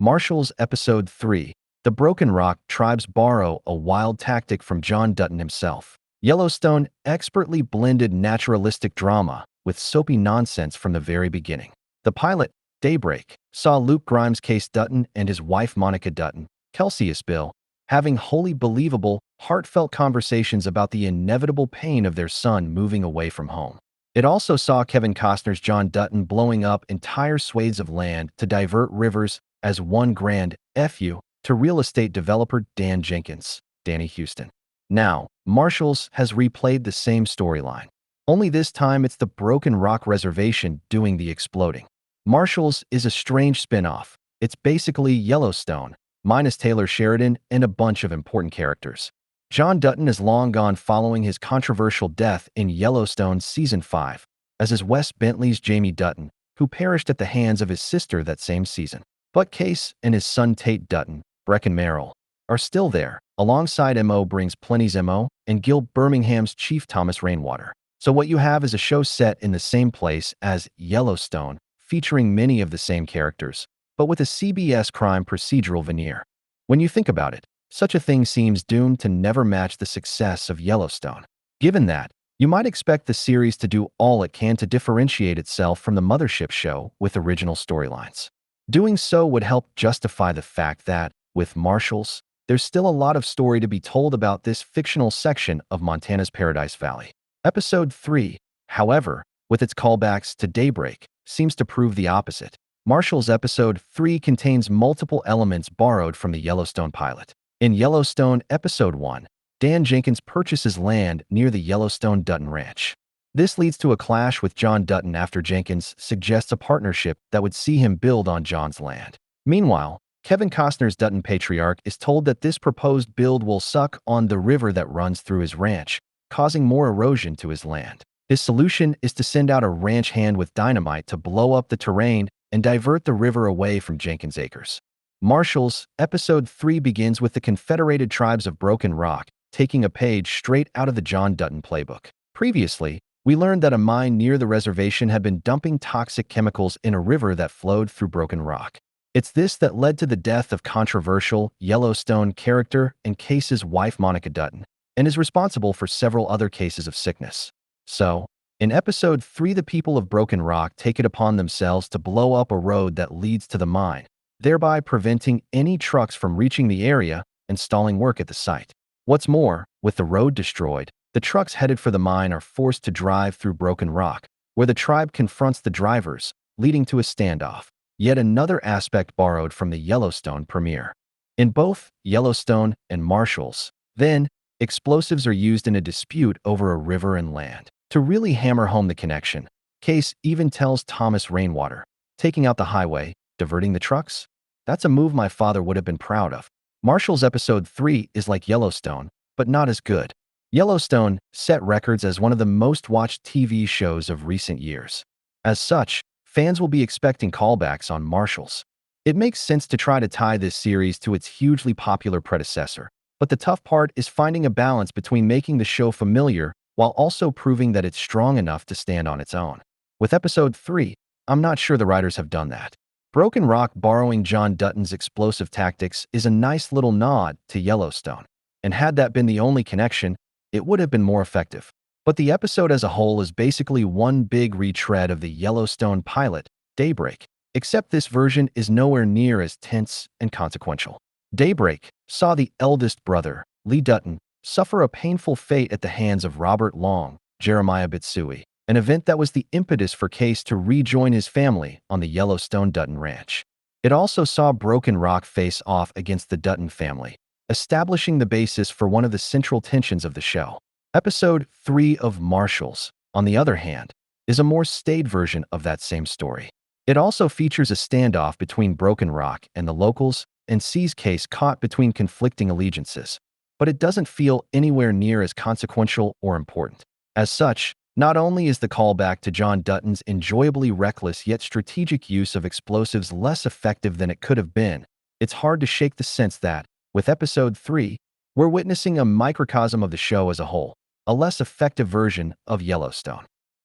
Marshals Episode 3. The Broken Rock Tribes borrow a wild tactic from John Dutton himself. Yellowstone expertly blended naturalistic drama with soapy nonsense from the very beginning. The pilot, Daybreak, saw Luke Grimes Kayce Dutton and his wife Monica Dutton, Kelsey Asbille, having wholly believable, heartfelt conversations about the inevitable pain of their son moving away from home. It also saw Costner's John Dutton blowing up entire swathes of land to divert rivers as one grand FU to real estate developer Dan Jenkins, Danny Huston. Now, Marshals has replayed the same storyline. Only this time it's the Broken Rock Reservation doing the exploding. Marshals is a strange spin-off. It's basically Yellowstone, minus Taylor Sheridan and a bunch of important characters. John Dutton is long gone following his controversial death in Yellowstone Season 5, as is Wes Bentley's Jamie Dutton, who perished at the hands of his sister that same season. But Kayce and his son Tate Dutton, Brecken Merrill, are still there, alongside M.O. brings Plenty's M.O. and Gil Birmingham's Chief Thomas Rainwater. So what you have is a show set in the same place as Yellowstone, featuring many of the same characters, but with a CBS crime procedural veneer. When you think about it, such a thing seems doomed to never match the success of Yellowstone. Given that, you might expect the series to do all it can to differentiate itself from the mothership show with original storylines. Doing so would help justify the fact that, with Marshals, there's still a lot of story to be told about this fictional section of Montana's Paradise Valley. Episode 3, however, with its callbacks to Daybreak, seems to prove the opposite. Marshals Episode 3 contains multiple elements borrowed from the Yellowstone pilot. In Yellowstone Episode 1, Dan Jenkins purchases land near the Yellowstone Dutton Ranch. This leads to a clash with John Dutton after Jenkins suggests a partnership that would see him build on John's land. Meanwhile, Costner's Dutton patriarch is told that this proposed build will suck on the river that runs through his ranch, causing more erosion to his land. His solution is to send out a ranch hand with dynamite to blow up the terrain and divert the river away from Jenkins' acres. Marshals Episode 3 begins with the Confederated Tribes of Broken Rock taking a page straight out of the John Dutton playbook. Previously, we learned that a mine near the reservation had been dumping toxic chemicals in a river that flowed through Broken Rock. It's this that led to the death of controversial Yellowstone character and Kayce's wife Monica Dutton, and is responsible for several other cases of sickness. So, in Episode 3, the people of Broken Rock take it upon themselves to blow up a road that leads to the mine, thereby preventing any trucks from reaching the area and stalling work at the site. What's more, with the road destroyed, the trucks headed for the mine are forced to drive through Broken Rock, where the tribe confronts the drivers, leading to a standoff. Yet another aspect borrowed from the Yellowstone premiere. In both Yellowstone and Marshals, then, explosives are used in a dispute over a river and land. To really hammer home the connection, Kayce even tells Thomas Rainwater, taking out the highway, diverting the trucks? That's a move my father would have been proud of. Marshals Episode 3 is like Yellowstone, but not as good. Yellowstone set records as one of the most watched TV shows of recent years. As such, fans will be expecting callbacks on Marshals. It makes sense to try to tie this series to its hugely popular predecessor, but the tough part is finding a balance between making the show familiar while also proving that it's strong enough to stand on its own. With Episode 3, I'm not sure the writers have done that. Broken Rock borrowing John Dutton's explosive tactics is a nice little nod to Yellowstone, and had that been the only connection, it would have been more effective. But the episode as a whole is basically one big retread of the Yellowstone pilot, Daybreak, except this version is nowhere near as tense and consequential. Daybreak saw the eldest brother, Lee Dutton, suffer a painful fate at the hands of Robert Long, Jeremiah Bitsui, an event that was the impetus for Kayce to rejoin his family on the Yellowstone Dutton Ranch. It also saw Broken Rock face off against the Dutton family, establishing the basis for one of the central tensions of the show. Episode 3 of Marshals, on the other hand, is a more staid version of that same story. It also features a standoff between Broken Rock and the locals and sees Kayce caught between conflicting allegiances, but it doesn't feel anywhere near as consequential or important. As such, not only is the callback to John Dutton's enjoyably reckless yet strategic use of explosives less effective than it could have been, it's hard to shake the sense that, with Episode 3, we're witnessing a microcosm of the show as a whole, a less effective version of Yellowstone.